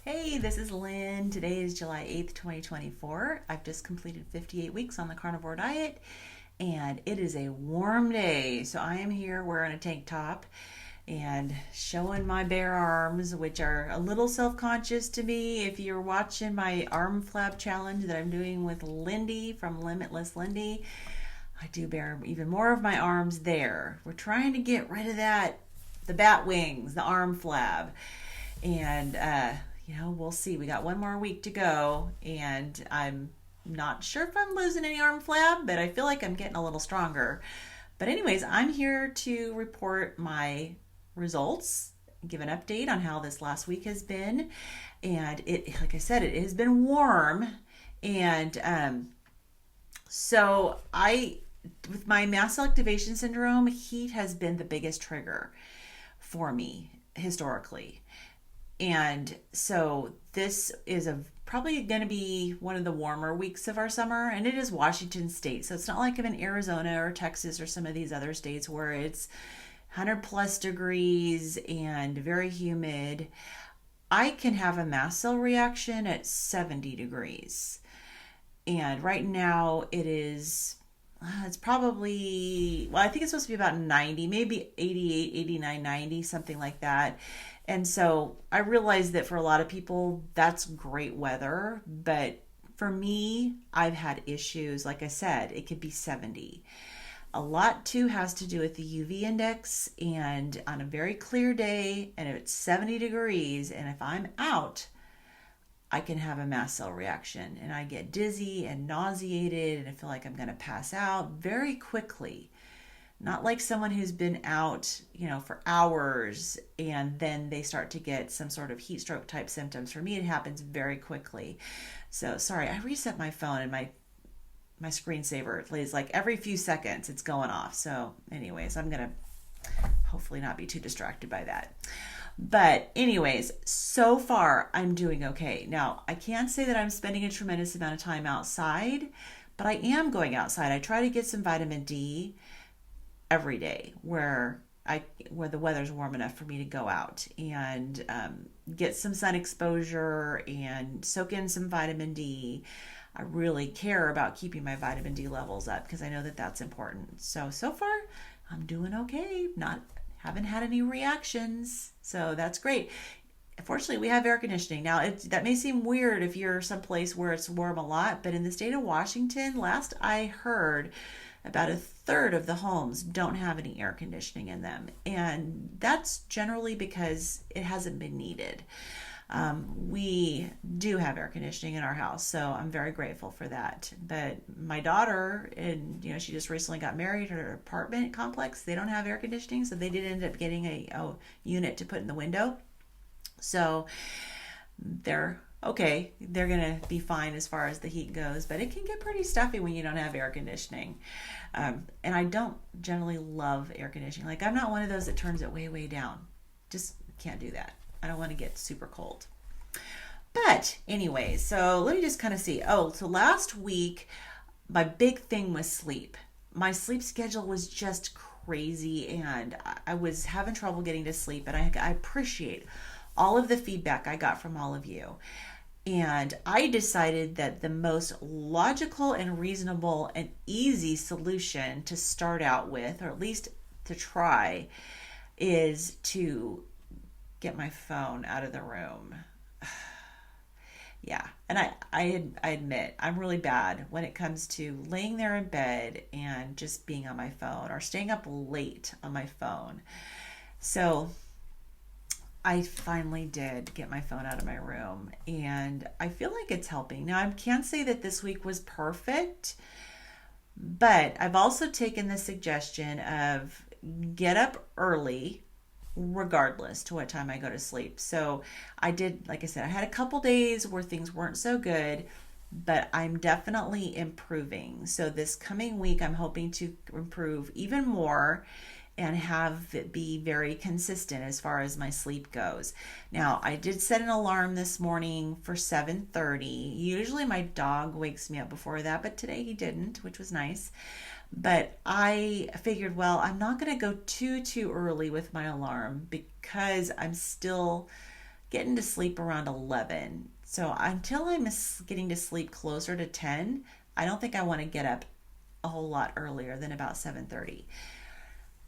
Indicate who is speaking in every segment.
Speaker 1: Hey, this is Lynn. Today is July 8th, 2024. I've just completed 58 weeks on the carnivore diet and it is a warm day. So I am here wearing a tank top and showing my bare arms, which are a little self conscious to me. If you're watching my arm flab challenge that I'm doing with Lindy from Limitless Lindy, I do bare even more of my arms there. We're trying to get rid of the bat wings, the arm flab. And we'll see. We got one more week to go, and I'm not sure if I'm losing any arm flab, but I feel like I'm getting a little stronger. But anyways, I'm here to report my results, give an update on how this last week has been. And it, like I said, it has been warm. And so with my Mast Cell Activation Syndrome, heat has been the biggest trigger for me historically. And so this is probably going to be one of the warmer weeks of our summer, and it is Washington State. So it's not like I'm in Arizona or Texas or some of these other states where it's 100 plus degrees and very humid. I can have a mast cell reaction at 70 degrees. And right now it's probably, well, I think it's supposed to be about 90, maybe 88, 89, 90, something like that. And so I realize that for a lot of people, that's great weather. But for me, I've had issues. Like I said, it could be 70. A lot too has to do with the UV index. And on a very clear day, and if it's 70 degrees, and if I'm out, I can have a mast cell reaction and I get dizzy and nauseated and I feel like I'm going to pass out very quickly. Not like someone who's been out, for hours and then they start to get some sort of heat stroke type symptoms. For me, it happens very quickly. So sorry, I reset my phone and my screensaver plays like every few seconds it's going off. So anyways, I'm going to hopefully not be too distracted by that. But anyways, so far I'm doing okay. Now, I can't say that I'm spending a tremendous amount of time outside, but I am going outside. I try to get some vitamin D every day where the weather's warm enough for me to go out and get some sun exposure and soak in some vitamin D. I really care about keeping my vitamin D levels up because I know that that's important. So far I'm doing okay. Haven't had any reactions, so that's great. Fortunately, we have air conditioning. Now, that may seem weird if you're someplace where it's warm a lot, but in the state of Washington, last I heard, about a third of the homes don't have any air conditioning in them. And that's generally because it hasn't been needed. We do have air conditioning in our house, so I'm very grateful for that. But my daughter, and she just recently got married. Her apartment complex, they don't have air conditioning, so they did end up getting a unit to put in the window. So they're okay. They're gonna be fine as far as the heat goes, but it can get pretty stuffy when you don't have air conditioning. And I don't generally love air conditioning. Like I'm not one of those that turns it way down. Just can't do that. I don't want to get super cold. But anyway, so let me just kind of see. Oh, so last week, my big thing was sleep. My sleep schedule was just crazy and I was having trouble getting to sleep. And I appreciate all of the feedback I got from all of you. And I decided that the most logical and reasonable and easy solution to start out with, or at least to try, is to get my phone out of the room. Yeah, and I admit I'm really bad when it comes to laying there in bed and just being on my phone or staying up late on my phone. So I finally did get my phone out of my room and I feel like it's helping. Now, I can't say that this week was perfect, but I've also taken the suggestion of get up early regardless to what time I go to sleep. So I did, like I said, I had a couple days where things weren't so good, but I'm definitely improving. So this coming week, I'm hoping to improve even more and have it be very consistent as far as my sleep goes. Now, I did set an alarm this morning for 7:30. Usually my dog wakes me up before that, but today he didn't, which was nice. But I figured, well, I'm not going to go too early with my alarm because I'm still getting to sleep around 11. So until I'm getting to sleep closer to 10, I don't think I want to get up a whole lot earlier than about 7:30.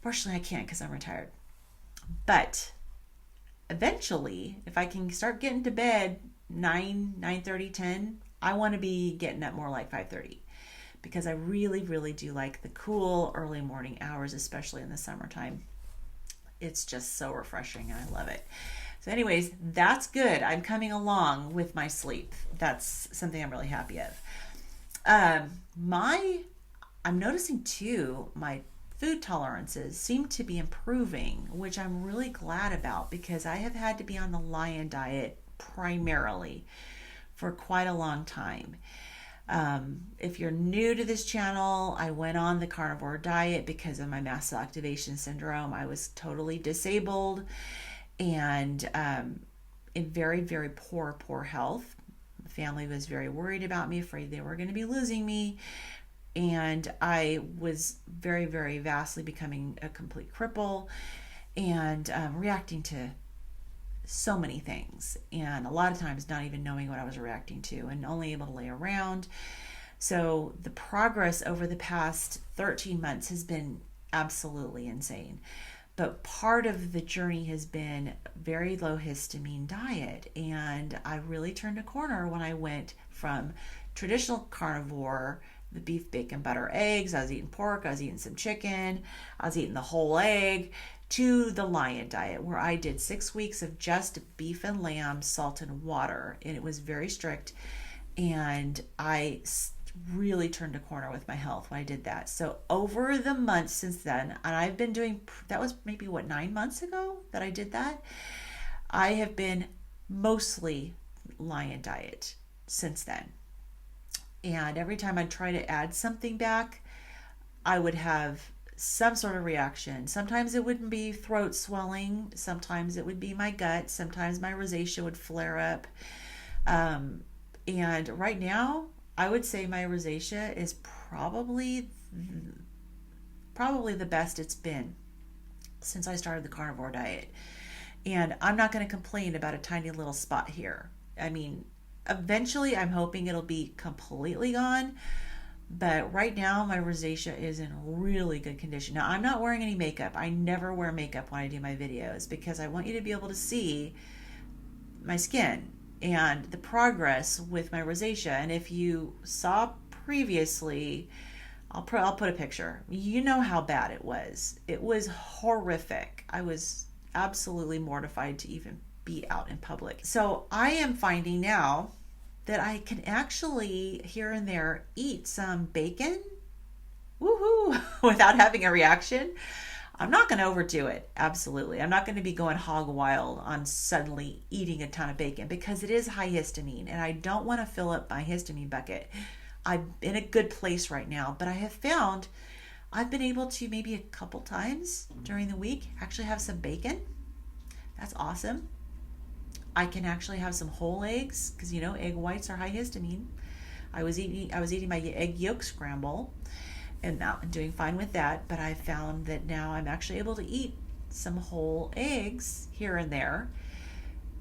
Speaker 1: Fortunately, I can't because I'm retired. But eventually, if I can start getting to bed 9, 9:30, 10, I want to be getting up more like 5:30 because I really, really do like the cool early morning hours, especially in the summertime. It's just so refreshing and I love it. So anyways, that's good. I'm coming along with my sleep. That's something I'm really happy of. My I'm noticing too, my food tolerances seem to be improving, which I'm really glad about because I have had to be on the lion diet primarily for quite a long time. If you're new to this channel, I went on the carnivore diet because of my mast cell activation syndrome. I was totally disabled and in very, very poor health. The family was very worried about me, afraid they were going to be losing me. And I was very, very vastly becoming a complete cripple and reacting to so many things. And a lot of times not even knowing what I was reacting to and only able to lay around. So the progress over the past 13 months has been absolutely insane. But part of the journey has been very low histamine diet. And I really turned a corner when I went from traditional carnivore, the beef, bacon, butter, eggs. I was eating pork. I was eating some chicken. I was eating the whole egg, to the lion diet where I did 6 weeks of just beef and lamb, salt and water. And it was very strict. And I really turned a corner with my health when I did that. So over the months since then, and I've been doing, that was maybe 9 months ago that I did that. I have been mostly lion diet since then. And every time I try to add something back, I would have some sort of reaction. Sometimes it wouldn't be throat swelling. Sometimes it would be my gut. Sometimes my rosacea would flare up. And right now, I would say my rosacea is probably the best it's been since I started the carnivore diet. And I'm not going to complain about a tiny little spot here. I mean, eventually I'm hoping it'll be completely gone. But right now my rosacea is in really good condition. Now I'm not wearing any makeup. I never wear makeup when I do my videos because I want you to be able to see my skin and the progress with my rosacea. And if you saw previously, I'll put a picture. You know how bad it was. It was horrific. I was absolutely mortified to even be out in public. So I am finding now that I can actually here and there eat some bacon, woohoo, without having a reaction. I'm not going to overdo it. Absolutely. I'm not going to be going hog wild on suddenly eating a ton of bacon because it is high histamine and I don't want to fill up my histamine bucket. I'm in a good place right now, but I have found I've been able to maybe a couple times during the week actually have some bacon. That's awesome. I can actually have some whole eggs because egg whites are high histamine. I was eating my egg yolk scramble, and now I'm doing fine with that. But I found that now I'm actually able to eat some whole eggs here and there.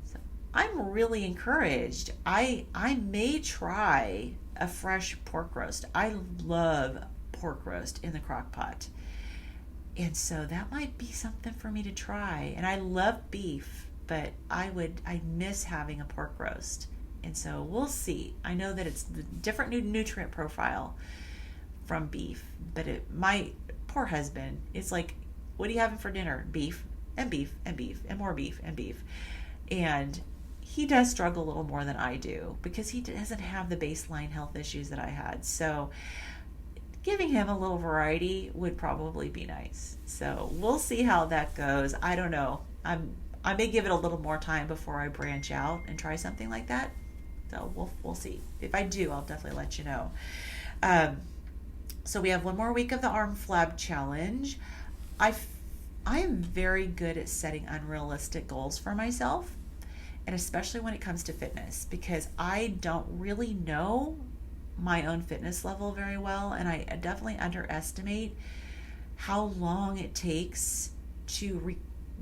Speaker 1: So I'm really encouraged. I may try a fresh pork roast. I love pork roast in the crock pot, and so that might be something for me to try. And I love beef. But I miss having a pork roast. And so we'll see. I know that it's the different nutrient profile from beef. But my poor husband, it's like, what are you having for dinner? Beef and beef and beef and more beef and beef. And he does struggle a little more than I do because he doesn't have the baseline health issues that I had. So giving him a little variety would probably be nice. So we'll see how that goes. I don't know. I may give it a little more time before I branch out and try something like that. So we'll see. If I do, I'll definitely let you know. So we have one more week of the arm flab challenge. I am very good at setting unrealistic goals for myself, and especially when it comes to fitness, because I don't really know my own fitness level very well, and I definitely underestimate how long it takes to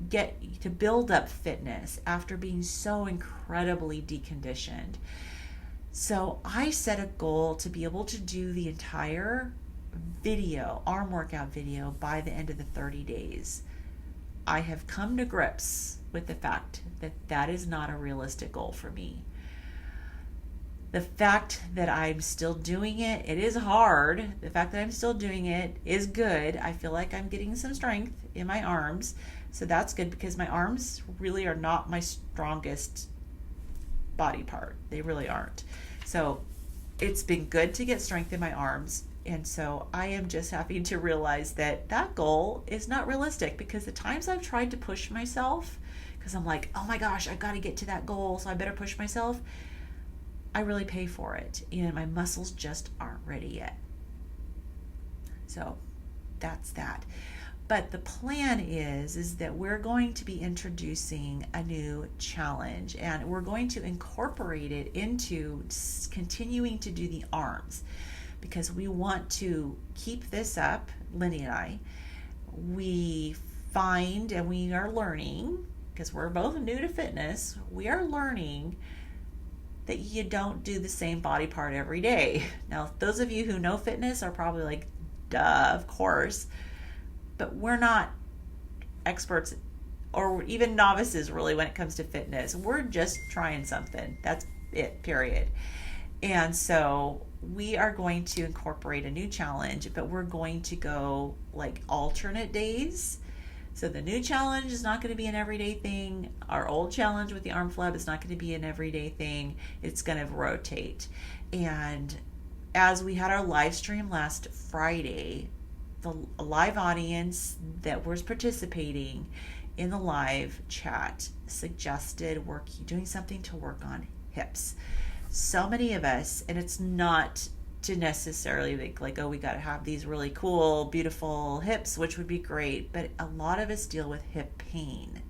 Speaker 1: get to build up fitness after being so incredibly deconditioned. So I set a goal to be able to do the entire video, arm workout video, by the end of the 30 days. I have come to grips with the fact that that is not a realistic goal for me. The fact that I'm still doing it, it is hard. The fact that I'm still doing it is good. I feel like I'm getting some strength in my arms. So that's good, because my arms really are not my strongest body part. They really aren't. So it's been good to get strength in my arms. And so I am just happy to realize that that goal is not realistic, because the times I've tried to push myself, because I'm like, oh my gosh, I've got to get to that goal, so I better push myself, I really pay for it, and my muscles just aren't ready yet. So that's that. But the plan is that we're going to be introducing a new challenge, and we're going to incorporate it into continuing to do the arms, because we want to keep this up. Lindy and I, we find, and we are learning, because we're both new to fitness, we are learning that you don't do the same body part every day. Now, those of you who know fitness are probably like, duh, of course. But we're not experts or even novices really when it comes to fitness. We're just trying something. That's it, period. And so we are going to incorporate a new challenge, but we're going to go like alternate days. So the new challenge is not going to be an everyday thing. Our old challenge with the arm flab is not going to be an everyday thing. It's going to rotate. And as we had our live stream last Friday, the live audience that was participating in the live chat suggested doing something to work on hips. So many of us, and it's not to necessarily like, oh, we got to have these really cool, beautiful hips, which would be great, but a lot of us deal with hip pain.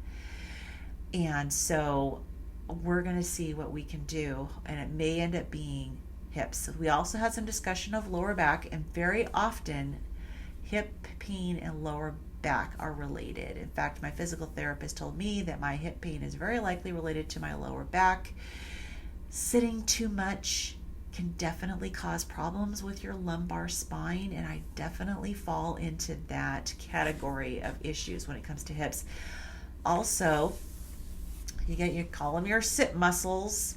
Speaker 1: And so we're going to see what we can do, and it may end up being hips. We also had some discussion of lower back, and very often hip pain and lower back are related. In fact, my physical therapist told me that my hip pain is very likely related to my lower back. Sitting too much can definitely cause problems with your lumbar spine, and I definitely fall into that category of issues when it comes to hips. Also, you call them your sit muscles.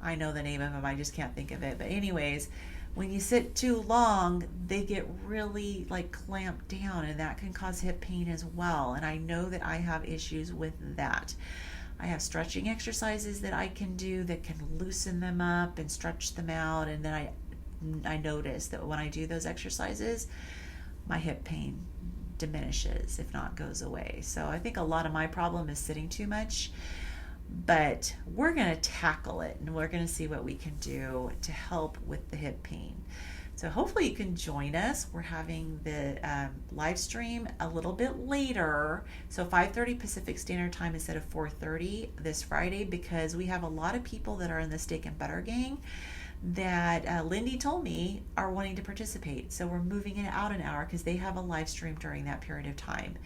Speaker 1: I know the name of them, I just can't think of it. But anyways, when you sit too long, they get really like clamped down, and that can cause hip pain as well. And I know that I have issues with that. I have stretching exercises that I can do that can loosen them up and stretch them out, and then I notice that when I do those exercises, my hip pain diminishes, if not goes away. So I think a lot of my problem is sitting too much, but we're going to tackle it, and we're going to see what we can do to help with the hip pain. So hopefully you can join us. We're having the live stream a little bit later, so 5:30 Pacific Standard Time instead of 4:30 this Friday, because we have a lot of people that are in the Steak and Butter gang that Lindy told me are wanting to participate. So we're moving it out an hour because they have a live stream during that period of time.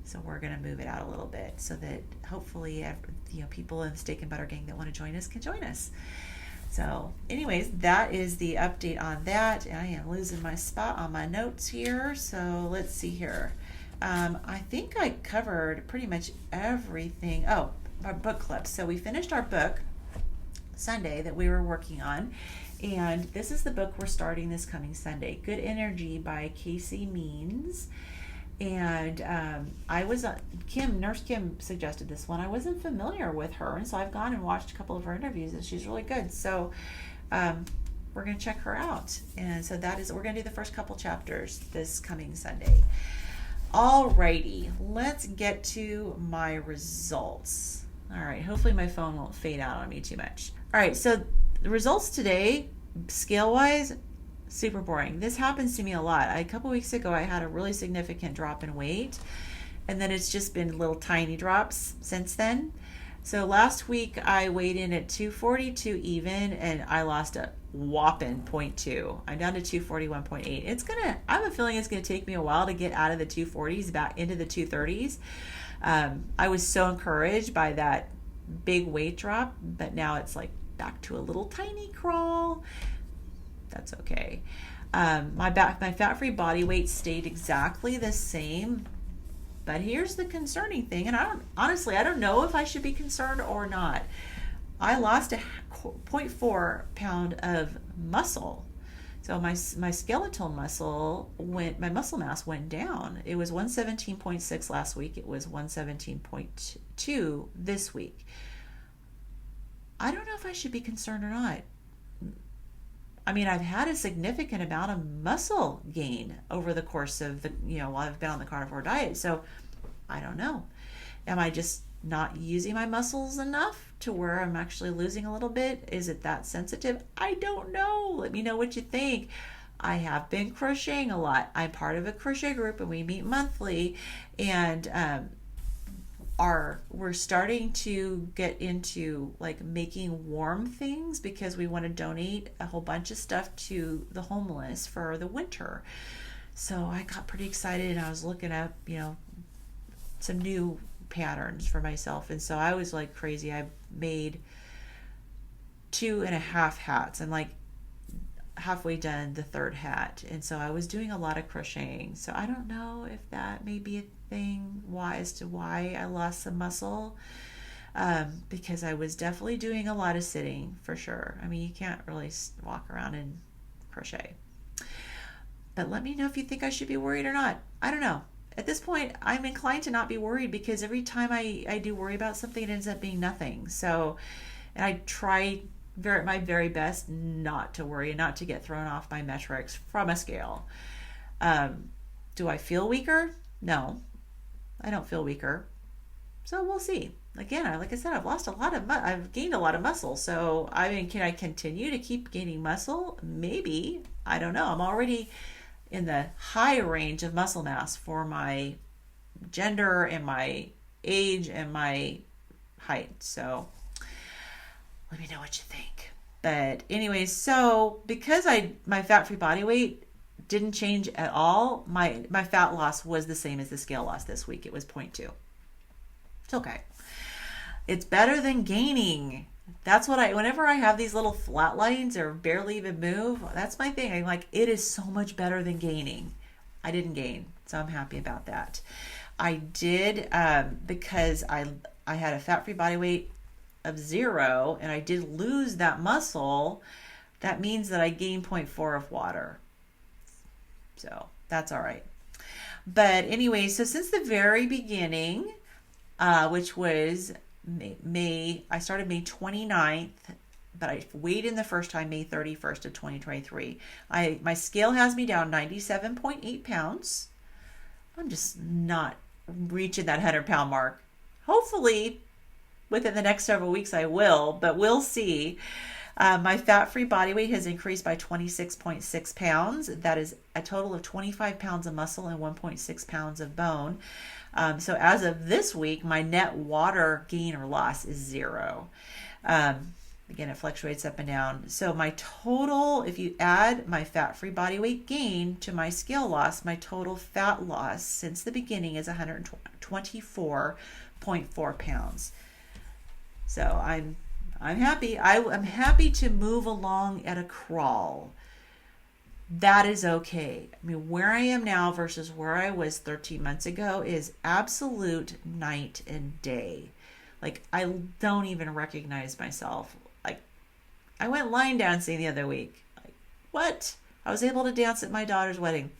Speaker 1: So we're going to move it out a little bit so that hopefully people in the Steak and Butter gang that want to join us can join us. So anyways, that is the update on that. I am losing my spot on my notes here. So let's see here. I think I covered pretty much everything. Oh, our book club. So we finished our book Sunday that we were working on. And this is the book we're starting this coming Sunday. Good Energy by Casey Means. And Nurse Kim suggested this one. I wasn't familiar with her, and so I've gone and watched a couple of her interviews, and she's really good. So we're going to check her out. And so we're going to do the first couple chapters this coming Sunday. Alrighty, let's get to my results. All right, hopefully my phone won't fade out on me too much. All right, so the results today, scale-wise, super boring. This happens to me a lot. A couple weeks ago, I had a really significant drop in weight, and then it's just been little tiny drops since then. So last week I weighed in at 242 even, and I lost a whopping point 0.2. I'm down to 241.8. I have a feeling it's gonna take me a while to get out of the 240s back into the 230s. I was so encouraged by that big weight drop, but now it's like back to a little tiny crawl. That's okay. My fat-free body weight stayed exactly the same. But here's the concerning thing, and I don't know if I should be concerned or not. I lost a 0.4 pound of muscle. So my skeletal my muscle mass went down. It was 117.6 last week. It was 117.2 this week. I don't know if I should be concerned or not. I mean, I've had a significant amount of muscle gain over the course of while I've been on the carnivore diet. So I don't know. Am I just not using my muscles enough to where I'm actually losing a little bit? Is it that sensitive? I don't know. Let me know what you think. I have been crocheting a lot. I'm part of a crochet group and we meet monthly, and we're starting to get into like making warm things because we want to donate a whole bunch of stuff to the homeless for the winter. So I got pretty excited and I was looking up, some new patterns for myself. And so I was like crazy. I made 2.5 hats. I'm like halfway done the third hat. And so I was doing a lot of crocheting. So I don't know if that may be a thing as to why I lost some muscle, because I was definitely doing a lot of sitting for sure. I mean, you can't really walk around and crochet. But let me know if you think I should be worried or not. I don't know. At this point, I'm inclined to not be worried because every time I do worry about something, it ends up being nothing. So, and I try my very best not to worry and not to get thrown off my metrics from a scale. Do I feel weaker? No, I don't feel weaker. So we'll see. Again, like I said, I've gained a lot of muscle. So I mean, can I continue to keep gaining muscle? Maybe. I don't know. I'm already in the high range of muscle mass for my gender and my age and my height. So let me know what you think. But anyways, so because my fat-free body weight didn't change at all, my fat loss was the same as the scale loss this week. It was 0.2. It's okay. It's better than gaining. That's what whenever I have these little flat lines or barely even move, that's my thing. I'm like, it is so much better than gaining. I didn't gain, so I'm happy about that. I did, because I had a fat-free body weight of 0 and I did lose that muscle. That means that I gained 0.4 of water. So that's all right. But anyway, so since the very beginning, which was May, I started May 29th, but I weighed in the first time May 31st of 2023. My scale has me down 97.8 pounds. I'm just not reaching that 100-pound mark. Hopefully within the next several weeks I will, but we'll see. My fat-free body weight has increased by 26.6 pounds. That is a total of 25 pounds of muscle and 1.6 pounds of bone. So as of this week, my net water gain or loss is 0. Again, it fluctuates up and down. So my total, if you add my fat-free body weight gain to my scale loss, my total fat loss since the beginning is 124.4 pounds. So I'm happy. I'm happy to move along at a crawl. That is okay. I mean, where I am now versus where I was 13 months ago is absolute night and day. Like, I don't even recognize myself. Like, I went line dancing the other week. Like, what? I was able to dance at my daughter's wedding.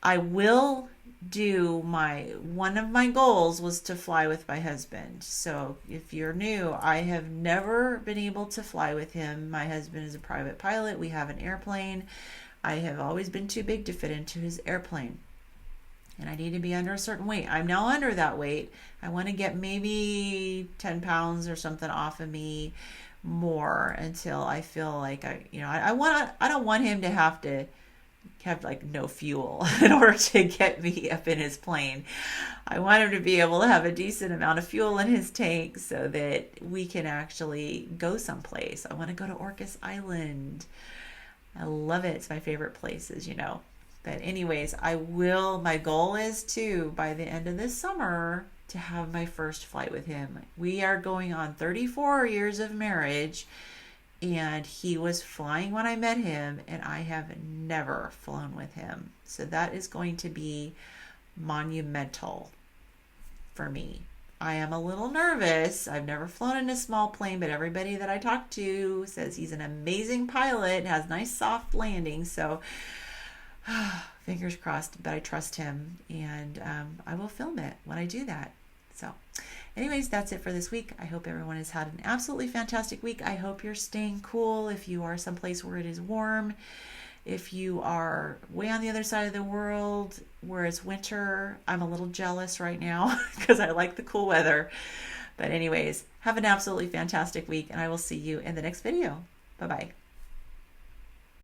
Speaker 1: I will do one of my goals was to fly with my husband. So if you're new, I have never been able to fly with him. My husband is a private pilot. We have an airplane. I have always been too big to fit into his airplane. And I need to be under a certain weight. I'm now under that weight. I want to get maybe 10 pounds or something off of me more until I feel like I don't want him to have to have like no fuel in order to get me up in his plane. I want him to be able to have a decent amount of fuel in his tank so that we can actually go someplace. I want to go to Orcas Island. I love it. It's my favorite place, as you know. But anyways, my goal is to, by the end of this summer, to have my first flight with him. We are going on 34 years of marriage, and he was flying when I met him, and I have never flown with him. So that is going to be monumental for me. I am a little nervous. I've never flown in a small plane, but everybody that I talk to says he's an amazing pilot, has nice soft landings. So fingers crossed, but I trust him, and I will film it when I do that. So anyways, that's it for this week. I hope everyone has had an absolutely fantastic week. I hope you're staying cool if you are someplace where it is warm. If you are way on the other side of the world where it's winter, I'm a little jealous right now because I like the cool weather. But anyways, have an absolutely fantastic week, and I will see you in the next video. Bye-bye.